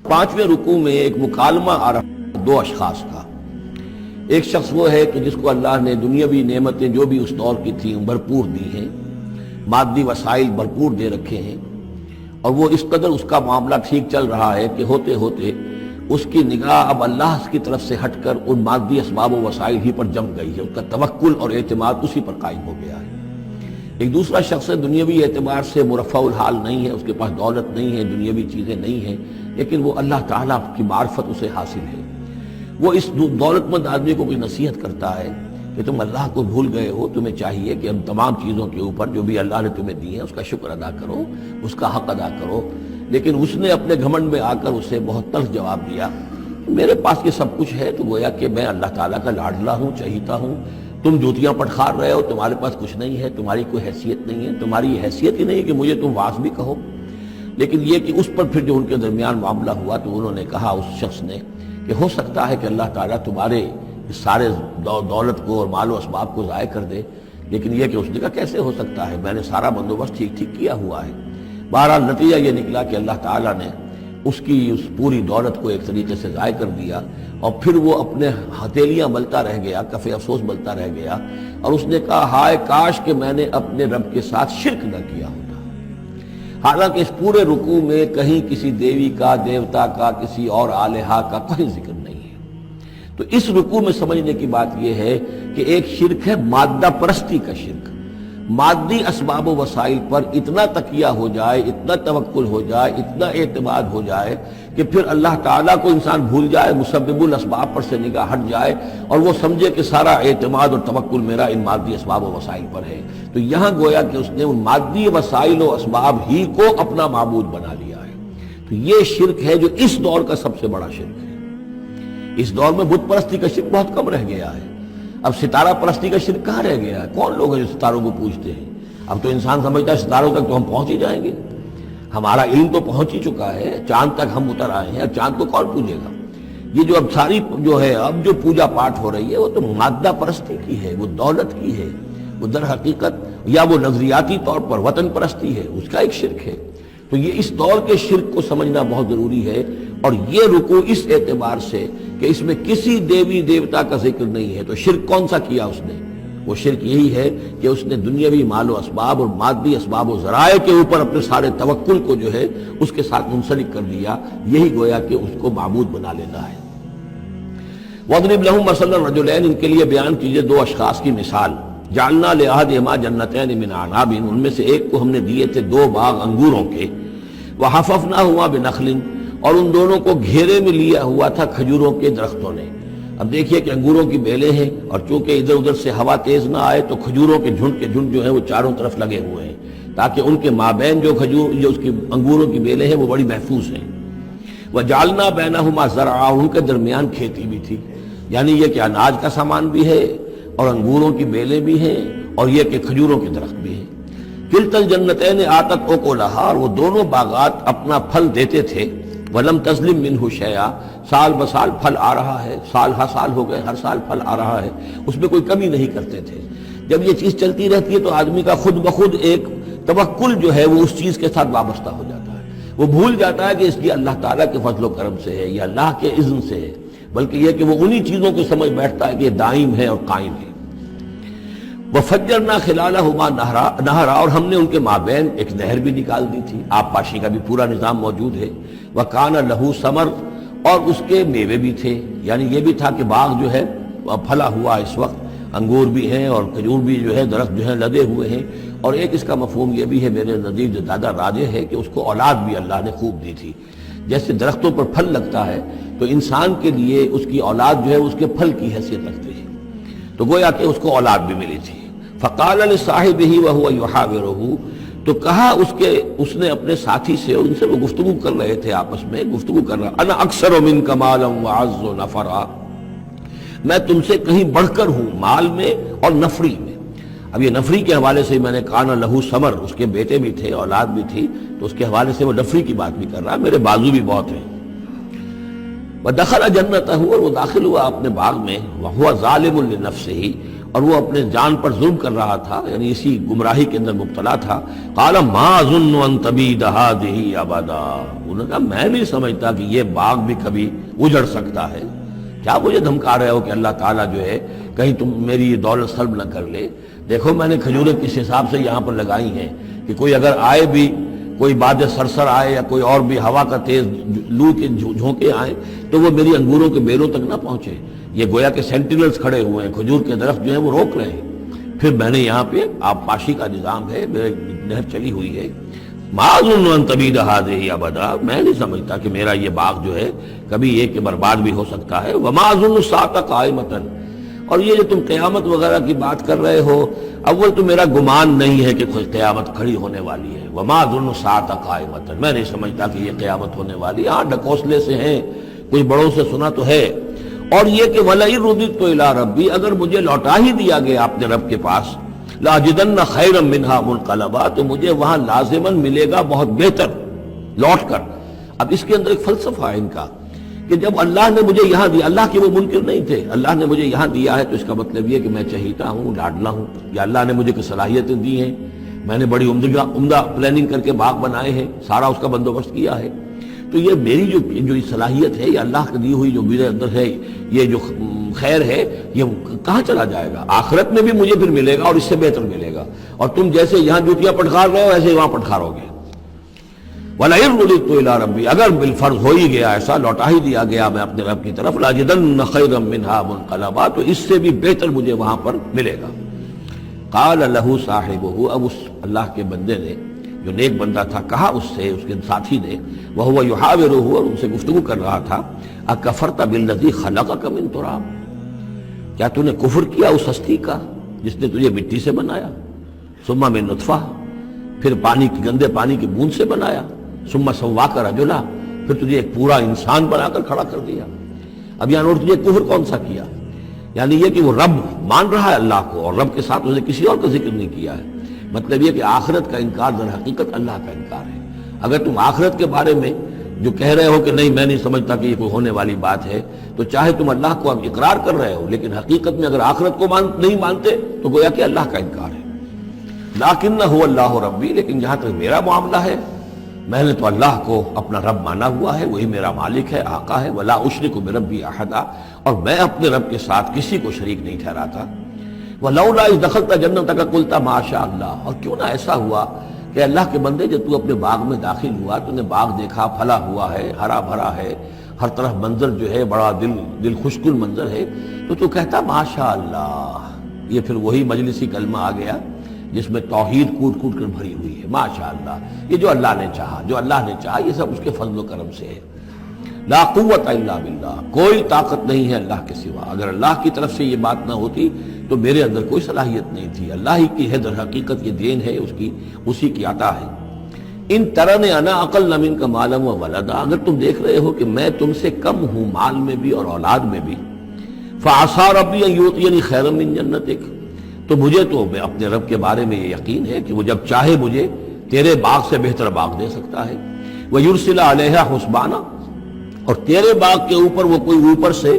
پانچویں رکوع میں ایک مکالمہ آ رہا ہے دو اشخاص کا۔ ایک شخص وہ ہے کہ جس کو اللہ نے دنیاوی نعمتیں جو بھی اس دور کی تھیں بھرپور دی ہیں، مادی وسائل بھرپور دے رکھے ہیں، اور وہ اس قدر اس کا معاملہ ٹھیک چل رہا ہے کہ ہوتے ہوتے اس کی نگاہ اب اللہ کی طرف سے ہٹ کر ان مادی اسباب و وسائل ہی پر جم گئی ہے، اس کا توکل اور اعتماد اسی پر قائم ہو گیا ہے۔ ایک دوسرا شخص دنیاوی اعتبار سے مرفع الحال نہیں ہے، اس کے پاس دولت نہیں ہے، دنیاوی چیزیں نہیں ہیں، لیکن وہ اللہ تعالیٰ کی معرفت اسے حاصل ہے۔ وہ اس دولت مند آدمی کو کوئی نصیحت کرتا ہے کہ تم اللہ کو بھول گئے ہو، تمہیں چاہیے کہ ان تمام چیزوں کے اوپر جو بھی اللہ نے تمہیں دی ہے اس کا شکر ادا کرو، اس کا حق ادا کرو۔ لیکن اس نے اپنے گھمنڈ میں آ کر اسے بہت تلخ جواب دیا، میرے پاس یہ سب کچھ ہے تو گویا کہ میں اللہ تعالیٰ کا لاڈلا ہوں، چہیتا ہوں، تم جوتیاں پٹخار رہے ہو، تمہارے پاس کچھ نہیں ہے، تمہاری کوئی حیثیت نہیں ہے، تمہاری یہ حیثیت ہی نہیں ہے کہ مجھے تم واعظ بھی کہو۔ لیکن یہ کہ اس پر پھر جو ان کے درمیان معاملہ ہوا تو انہوں نے کہا اس شخص نے کہ ہو سکتا ہے کہ اللہ تعالیٰ تمہارے اس سارے دولت کو اور مال و اسباب کو ضائع کر دے، لیکن یہ کہ اس نے کہا کیسے ہو سکتا ہے، میں نے سارا بندوبست ٹھیک کیا ہوا ہے۔ بہرحال نتیجہ یہ نکلا کہ اللہ تعالیٰ نے اس کی اس پوری دولت کو ایک طریقے سے ضائع کر دیا، اور پھر وہ اپنے ہتھیلیاں ملتا رہ گیا، کف افسوس ملتا رہ گیا، اور اس نے کہا ہائے کاش کہ میں نے اپنے رب کے ساتھ شرک نہ کیا ہوتا۔ حالانکہ اس پورے رکوع میں کہیں کسی دیوی کا، دیوتا کا، کسی اور الہہ کا کوئی ذکر نہیں ہے۔ تو اس رکوع میں سمجھنے کی بات یہ ہے کہ ایک شرک ہے مادہ پرستی کا شرک، مادی اسباب و وسائل پر اتنا تکیہ ہو جائے، اتنا توکل ہو جائے، اتنا اعتماد ہو جائے کہ پھر اللہ تعالیٰ کو انسان بھول جائے، مسبب الاسباب پر سے نگاہ ہٹ جائے، اور وہ سمجھے کہ سارا اعتماد اور توکل میرا ان مادی اسباب و وسائل پر ہے۔ تو یہاں گویا کہ اس نے ان مادی وسائل و اسباب ہی کو اپنا معبود بنا لیا ہے۔ تو یہ شرک ہے جو اس دور کا سب سے بڑا شرک ہے۔ اس دور میں بت پرستی کا شرک بہت کم رہ گیا ہے، اب ستارہ پرستی کا شرک کہاں رہ گیا ہے؟ کون لوگ ہیں جو ستاروں کو پوجتے ہیں؟ اب تو انسان سمجھتا ہے ستاروں تک تو ہم پہنچ ہی جائیں گے، ہمارا علم تو پہنچ ہی چکا ہے، چاند تک ہم اتر آئے ہیں، اب چاند کو کون پوجے گا؟ یہ جو اب ساری جو ہے اب جو پوجا پاٹ ہو رہی ہے وہ تو مادہ پرستی کی ہے، وہ دولت کی ہے، وہ در حقیقت یا وہ نظریاتی طور پر وطن پرستی ہے، اس کا ایک شرک ہے۔ تو یہ اس دور کے شرک کو سمجھنا بہت ضروری ہے، اور یہ رکوع اس اعتبار سے کہ اس میں کسی دیوی دیوتا کا ذکر نہیں ہے۔ تو شرک کون سا کیا اس نے؟ وہ شرک یہی ہے کہ اس نے دنیاوی مال و اسباب اور مادی اسباب و ذرائع کے اوپر اپنے سارے توکل کو جو ہے اس کے ساتھ منسلک کر دیا، یہی گویا کہ اس کو معبود بنا لینا ہے۔ وَاضْرِبْ لَهُم مَثَلًا الرَّجُلَيْنِ، ان کے لیے بیان کیجئے دو اشخاص کی مثال۔ جعلنا لأحدهما جنتين من عناب، ان میں سے ایک کو ہم نے دیے تھے دو باغ انگوروں کے، وحففناهما بنخل، اور ان دونوں کو گھیرے میں لیا ہوا تھا کھجوروں کے درختوں نے۔ اب دیکھیے کہ انگوروں کی بیلیں ہیں، اور چونکہ ادھر ادھر سے ہوا تیز نہ آئے تو کھجوروں کے جھنڈ جو ہیں وہ چاروں طرف لگے ہوئے ہیں، تاکہ ان کے مابین جو اس کی انگوروں کی بیلیں ہیں وہ بڑی محفوظ ہیں۔ وجعلنا بینہما زرعا، ان کے درمیان کھیتی بھی تھی، یعنی یہ کہ اناج کا سامان بھی ہے اور انگوروں کی بیلیں بھی ہیں، اور یہ کہ کھجوروں کے درخت بھی ہیں۔ کلتا الجنتین آتت اکلہا، اور وہ دونوں باغات اپنا پھل دیتے تھے، ولم تظلم منہ شیئا، سال بسال پھل آ رہا ہے، سال ہر سال ہو گئے، ہر سال پھل آ رہا ہے، اس میں کوئی کمی نہیں کرتے تھے۔ جب یہ چیز چلتی رہتی ہے تو آدمی کا خود بخود ایک توکل جو ہے وہ اس چیز کے ساتھ وابستہ ہو جاتا ہے، وہ بھول جاتا ہے کہ اس کی اللہ تعالیٰ کے فضل و کرم سے ہے یا اللہ کے اذن سے ہے، بلکہ یہ کہ وہ انہی چیزوں کو سمجھ بیٹھتا ہے کہ یہ دائم ہے اور قائم ہے۔ وَفَجَّرْنَا خِلَالَهُمَا نَهْرًا، اور ہم نے ان کے مابین ایک نہر بھی نکال دی تھی، آب پاشی کا بھی پورا نظام موجود ہے۔ وَكَانَ لَهُ ثَمَرٌ، اور اس کے میوے بھی تھے، یعنی یہ بھی تھا کہ باغ جو ہے پھلا ہوا اس وقت، انگور بھی ہیں اور کھجور بھی جو ہے درخت جو ہے لدے ہوئے ہیں، اور ایک اس کا مفہوم یہ بھی ہے میرے نزدیک جو زیادہ راجح ہے کہ اس کو اولاد بھی اللہ نے خوب دی تھی۔ جیسے درختوں پر پھل لگتا ہے تو انسان کے لیے اس کی اولاد جو ہے اس کے پھل کی حیثیت رکھتی ہے، تو گویا کہ اس کو اولاد بھی ملی تھی۔ فقال لصاحبہ وہو یحاورہ، تو کہا اس نے اپنے ساتھی سے، ان سے وہ گفتگو کر رہے تھے، آپس میں گفتگو کر رہا، انا اکثر منک مالا واعز نفرا، میں تم سے کہیں بڑھ کر ہوں مال میں اور نفری میں۔ اب یہ نفری کے حوالے سے میں نے کانا لہو ثمر، اس کے بیٹے بھی تھے، اولاد بھی تھی، تو اس کے حوالے سے وہ نفری کی بات بھی کر رہا، میرے بازو بھی بہت ہیں۔ وَدَخَلَ جَنَّتَهُ، اور وہ داخل ہوا اپنے باغ میں، وَهُوَ ظَالِمٌ لِنَفْسِهِ، اور وہ اپنے جان پر ظلم کر رہا تھا، یعنی اسی گمراہی کے اندر مبتلا تھا، قال ما اظن ان تبید هذه ابدا، انہوں نے کہا میں نہیں سمجھتا کہ یہ باغ بھی کبھی اجڑ سکتا ہے۔ کیا مجھے دھمکا رہے ہو کہ اللہ تعالیٰ جو ہے کہیں تم میری یہ دولت سلب نہ کر لے؟ دیکھو میں نے کھجوریں کس حساب سے یہاں پر لگائی ہیں کہ کوئی اگر آئے بھی، کوئی باد سرسر آئے یا کوئی اور بھی ہوا کا تیز لو کے جھونکے آئیں تو وہ میری انگوروں کے بیلوں تک نہ پہنچے۔ یہ گویا کہ سینٹینلز کھڑے ہوئے ہیں، کھجور کے درخت جو ہیں وہ روک رہے ہیں۔ پھر میں نے یہاں پہ آبپاشی کا نظام ہے، میرے نہر چلی ہوئی ہے۔ ما اظن ان تبید هذه ابدا، میں نہیں سمجھتا کہ میرا یہ باغ جو ہے کبھی یہ کہ برباد بھی ہو سکتا ہے۔ وما اظن الساعة قائمة، اور یہ جو تم قیامت وغیرہ کی بات کر رہے ہو، اول تو میرا گمان نہیں ہے کہ کوئی قیامت کھڑی ہونے والی ہے۔ وما اظن الساعة قائمة، میں نہیں سمجھتا کہ یہ قیامت ہونے والی، ہاں ڈھکوسلے سے ہیں، کچھ بڑوں سے سنا تو ہے۔ اور یہ کہ وَلَئِن رُدِدتُّ إِلَىٰ رَبِّي، اگر مجھے لوٹا ہی دیا گیا اپنے رب کے پاس، لَأَجِدَنَّ خَيْرًا مِّنْهَا مُنْقَلَبًا، تو مجھے وہاں لازماً ملے گا بہت بہتر لوٹ کر۔ اب اس کے اندر ایک فلسفہ ہے ان کا کہ جب اللہ نے مجھے یہاں دیا، اللہ کے وہ منکر نہیں تھے، اللہ نے مجھے یہاں دیا ہے تو اس کا مطلب یہ کہ میں چہیتا ہوں، لاڈلا ہوں، یا اللہ نے مجھے کچھ صلاحیتیں دی ہیں، میں نے بڑی عمدہ پلاننگ کر کے باغ بنائے ہیں، سارا اس کا بندوبست کیا ہے، تو یہ میری جو صلاحیت ہے، یہ اللہ کی دی ہوئی جو میرے اندر ہے، یہ جو خیر ہے، یہ کہاں چلا جائے گا؟ آخرت میں بھی مجھے پھر ملے گا اور اس سے بہتر ملے گا، اور تم جیسے یہاں جوتیاں پٹخار رہے ہو ایسے وہاں پٹخارو گے۔ وَلَئِن رُدِدتُّ إِلَىٰ رَبِّي، اگر بالفرض ہو ہی گیا ایسا، لوٹا ہی دیا گیا میں اپنے رب کی طرف، لَأَجِدَنَّ خَيْرًا مِّنْهَا مُنْقَلَبًا، تو اس سے بھی بہتر مجھے وہاں پر ملے گا۔ قال له صاحبه، اب اس اللہ کے بندے نے جو نیک بندہ تھا کہا اس سے، اس کے ساتھی نے، وَهُوَ يُحَاوِرُهُ، اور ان سے گفتگو کر رہا تھا، أَكَفَرْتَ بِالَّذِي خَلَقَكَ مِن تُرَابٍ، کیا تو نے کفر کیا اس ہستی کا جس نے تجھے مٹی سے بنایا، ثُمَّ مِن نُطْفَةٍ، پھر پانی کی گندے پانی کی بوند سے بنایا، ثُمَّ سَوَّاكَ رَجُلًا، پھر تجھے ایک پورا انسان بنا کر کھڑا کر دیا۔ اب یہاں نوٹ تجھے کفر کون سا کیا؟ یعنی یہ کہ وہ رب مان رہا ہے اللہ کو، اور رب کے ساتھ اس نے کسی اور کا ذکر نہیں کیا ہے۔ مطلب یہ کہ آخرت کا انکار در حقیقت اللہ کا انکار ہے۔ اگر تم آخرت کے بارے میں جو کہہ رہے ہو کہ نہیں میں نہیں سمجھتا کہ یہ کوئی ہونے والی بات ہے، تو چاہے تم اللہ کو اب اقرار کر رہے ہو، لیکن حقیقت میں اگر آخرت کو نہیں مانتے تو گویا کہ اللہ کا انکار ہے۔ لَٰكِنَّهُ اللَّهُ رَبِّي، لیکن جہاں تک میرا معاملہ ہے، میں نے تو اللہ کو اپنا رب مانا ہوا ہے، وہی میرا مالک ہے، آقا ہے۔ وَلَا أُشْرِكُ بِرَبِّي أَحَدًا، اور میں اپنے رب کے ساتھ کسی کو شریک نہیں ٹھہراتا۔ وَلَوْلَا إِذْ دَخَلْتَ جَنَّتَكَ قُلْتَ مَا شَاءَ اللَّهُ، اور کیوں نہ ایسا ہوا کہ اللہ کے بندے جب تو اپنے باغ میں داخل ہوا، تو نے باغ دیکھا پھلا ہوا ہے، ہرا بھرا ہے، ہر طرف منظر جو ہے بڑا دل خوشکن منظر ہے، تو کہتا ما شاء اللہ۔ یہ پھر وہی مجلسی کلمہ آ گیا جس میں توحید کوٹ کوٹ کر بھری ہوئی ہے، ما شاء اللہ، یہ جو اللہ نے چاہا، جو اللہ نے چاہا، یہ سب اس کے فضل و کرم سے ہے۔ لا قوت الا باللہ، کوئی طاقت نہیں ہے اللہ کے سوا۔ اگر اللہ کی طرف سے یہ بات نہ ہوتی تو میرے اندر کوئی صلاحیت نہیں تھی، اللہ ہی کی ہے، در حقیقت یہ دین ہے اس کی، اسی کی عطا ہے۔ ان ترنی انا اقل منک مالا و ولدا، اگر تم دیکھ رہے ہو کہ میں تم سے کم ہوں مال میں بھی اور اولاد میں بھی، فعسى ربی ان یؤتینی خیرا من جنتک، تو مجھے تو اپنے رب کے بارے میں یہ یقین ہے کہ وہ جب چاہے مجھے تیرے باغ سے بہتر باغ دے سکتا ہے۔ وَيُرْسِلَ عَلَيْهَا حُسْبَانًا، اور تیرے باغ کے اوپر وہ کوئی اوپر سے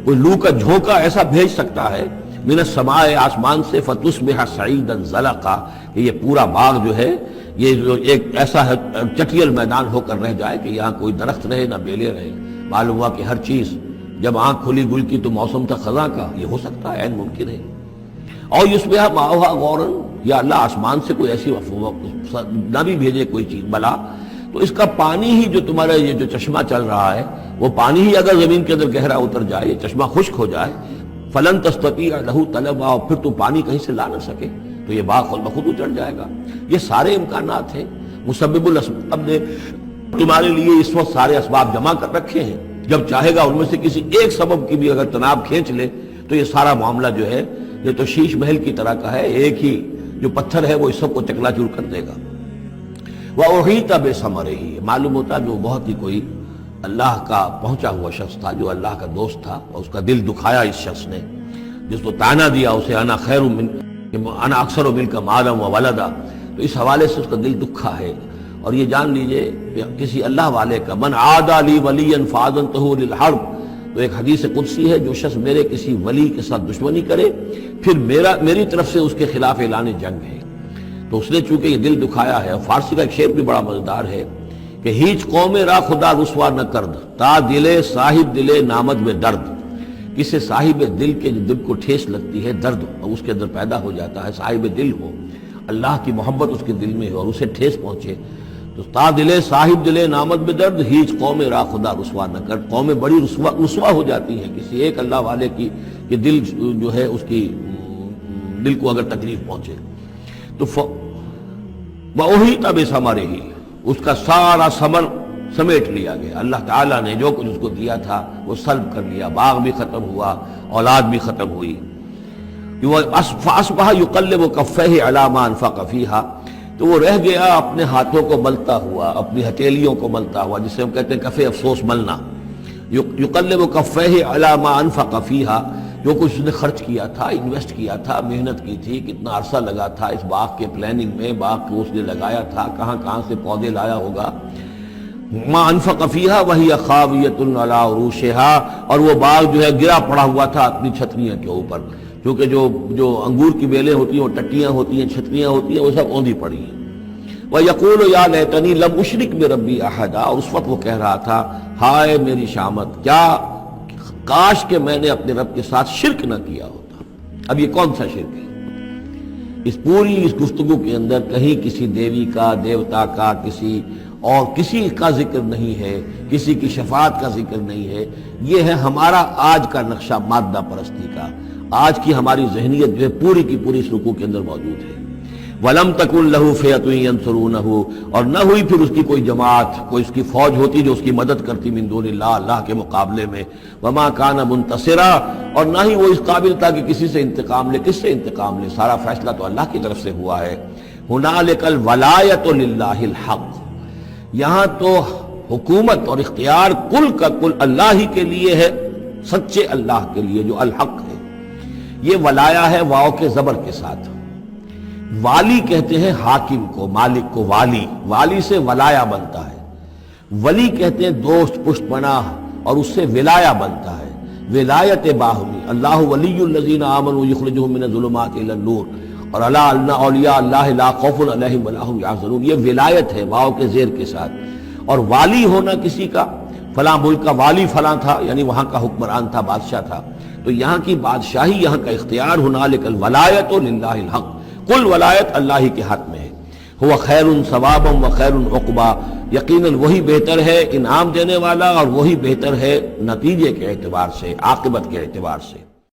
کوئی لو کا جھونکا ایسا بھیج سکتا ہے، من السماء، آسمان سے، فَتُصْبِحَ صَعِيدًا زَلَقًا، کہ یہ پورا باغ جو ہے یہ جو ایک ایسا چٹیل میدان ہو کر رہ جائے کہ یہاں کوئی درخت رہے نہ بیلے رہے۔ معلوم ہوا کہ ہر چیز جب آنکھ کھلی گل کی تو موسم تھا خزاں کا، یہ ہو سکتا ہے، عین ممکن ہے۔ اور یصبح ماؤہا غوراً، یا اللہ آسمان سے کوئی ایسی نہ بھی بھیجے کوئی چیز بلا، تو اس کا پانی ہی جو تمہارا یہ جو چشمہ چل رہا ہے، وہ پانی ہی اگر زمین کے اندر گہرا اتر جائے، یہ چشمہ خشک ہو جائے، فلن تستطیع لہ طلبا، اور پھر تو پانی کہیں سے لا نہ سکے، تو یہ باغ خود بخود اجڑ جائے گا۔ یہ سارے امکانات ہیں، مسبب الاسباب نے تمہارے لیے اس وقت سارے اسباب جمع کر رکھے ہیں، جب چاہے گا ان میں سے کسی ایک سبب کی بھی اگر تناب کھینچ لے تو یہ سارا معاملہ جو ہے یہ تو شیش محل کی طرح کا ہے، ایک ہی جو پتھر ہے وہ اس سب کو چکنا چور کر دے گا۔ وَأُحِيطَ بِثَمَرِهِ، معلوم ہوتا جو بہت ہی کوئی اللہ کا پہنچا ہوا شخص تھا، جو اللہ کا دوست تھا، اور اس کا دل دکھایا اس شخص نے، جس کو تانا دیا اسے انا خیر من انا اکثر منک مالا و ولدا، تو اس حوالے سے اس کا دل دکھا ہے۔ اور یہ جان لیجئے کہ کسی اللہ والے کا من عادى لي وليا فاذنته للحرب، تو تو ایک حدیث قدسی ہے، جو شخص میرے کسی ولی کے ساتھ دشمنی کرے پھر میری طرف سے اس کے خلاف اعلان جنگ ہے۔ تو اس نے چونکہ یہ دل دکھایا ہے، اور فارسی کا ایک شعر بھی بڑا مزیدار ہے کہ ہیچ قوم را خدا رسوا نہ کرد تا دلے صاحب دلے نامد میں درد، کسی صاحب دل کے جو دل کو ٹھیس لگتی ہے، درد اس کے اندر پیدا ہو جاتا ہے، صاحب دل ہو، اللہ کی محبت اس کے دل میں ہو اور اسے ٹھیس پہنچے، تو تا دلے صاحب دلے نامد میں درد ہیچ قوم را خدا رسوا نہ کر، قومیں بڑی رسوا ہو جاتی ہیں کسی ایک اللہ والے کی کہ دل جو ہے اس کی دل کو اگر تکلیف پہنچے تو وہی تب ہمارے ہی اس کا سارا ثمر سمیٹ لیا گیا، اللہ تعالیٰ نے جو کچھ اس کو دیا تھا وہ سلب کر لیا، باغ بھی ختم ہوا، اولاد بھی ختم ہوئی۔ فَأَصْبَحَ يُقَلِّبُ كَفَّيْهِ عَلَىٰ مَا أَنفَقَ فِيهَا، تو وہ رہ گیا اپنے ہاتھوں کو ملتا ہوا، اپنی ہتھیلیوں کو ملتا ہوا، جسے ہم کہتے ہیں کفِ افسوس ملنا۔ يُقَلِّبُ كَفَّيْهِ عَلَىٰ مَا أَنفَقَ فِيهَا، جو کچھ اس نے خرچ کیا تھا، انویسٹ کیا تھا، محنت کی تھی، کتنا عرصہ لگا تھا اس باغ کے پلاننگ میں، باغ کو اس نے لگایا تھا، کہاں کہاں سے پودے لایا ہوگا۔ ما انفق فیہا وہی خاویۃ علی عروشہا، اور وہ باغ جو ہے گرا پڑا ہوا تھا اپنی چھتریاں کے اوپر، کیونکہ جو انگور کی بیلیں ہوتی ہیں وہ ٹٹیاں ہوتی ہیں، چھتریاں ہوتی ہیں، وہ سب اوندھی پڑی ہیں۔ وَيَقُولُ يَا لَيْتَنِي لَمْ أُشْرِكْ بِرَبِّي أَحَدًا، اور اس وقت وہ کہہ رہا تھا ہائے میری شامت، کیا کاش کہ میں نے اپنے رب کے ساتھ شرک نہ کیا ہوتا۔ اب یہ کون سا شرک ہے؟ اس پوری اس گفتگو کے اندر کہیں کسی دیوی کا، دیوتا کا، کسی کا ذکر نہیں ہے، کسی کی شفاعت کا ذکر نہیں ہے۔ یہ ہے ہمارا آج کا نقشہ مادہ پرستی کا، آج کی ہماری ذہنیت جو ہے پوری کی پوری اس رکوع کے اندر موجود ہے۔ وَلَمْ تَكُنْ لَهُ فِئَةٌ يَنْصُرُونَهُ، اور نہ ہوئی پھر اس کی کوئی جماعت، کوئی اس کی فوج ہوتی جو اس کی مدد کرتی من دون اللہ، اللہ کے مقابلے میں۔ وَمَا كَانَ مُنْتَصِرًا، اور نہ ہی وہ اس قابل تھا کہ کسی سے انتقام لے، کس سے انتقام لے، سارا فیصلہ تو اللہ کی طرف سے ہوا ہے۔ هُنَالِكَ الْوَلَایَةُ لِلَّهِ الْحَقِّ، یہاں تو حکومت اور اختیار کل کا کل اللہ ہی کے لیے ہے، سچے اللہ کے لیے جو الحق ہے۔ یہ ولایا ہے واو کے زبر کے ساتھ۔ والی کہتے ہیں حاکم کو، مالک کو والی، والی سے ولایا بنتا ہے۔ ولی کہتے ہیں دوست، پشت پناہ، اور اس سے ولایا بنتا ہے، ولایت باہمی۔ اللہ ولی الذین آمنوا یخرجہم من الظلمات الی النور، اور الا ان اولیاء اللہ لا خوف علیہم ولا هم یحزنون، یہ ولایت ہے واو کے زیر کے ساتھ۔ اور والی ہونا کسی کا، فلاں ملک کا والی فلاں تھا، یعنی وہاں کا حکمران تھا، بادشاہ تھا، تو یہاں کی بادشاہی، یہاں کا اختیار، هنالک الولایۃ للہ الحق، کل ولایت اللہ ہی کے ہاتھ میں ہے۔ ہوا خیر ثوابا و خیر عقبا، یقیناً وہی بہتر ہے انعام دینے والا، اور وہی بہتر ہے نتیجے کے اعتبار سے، عاقبت کے اعتبار سے۔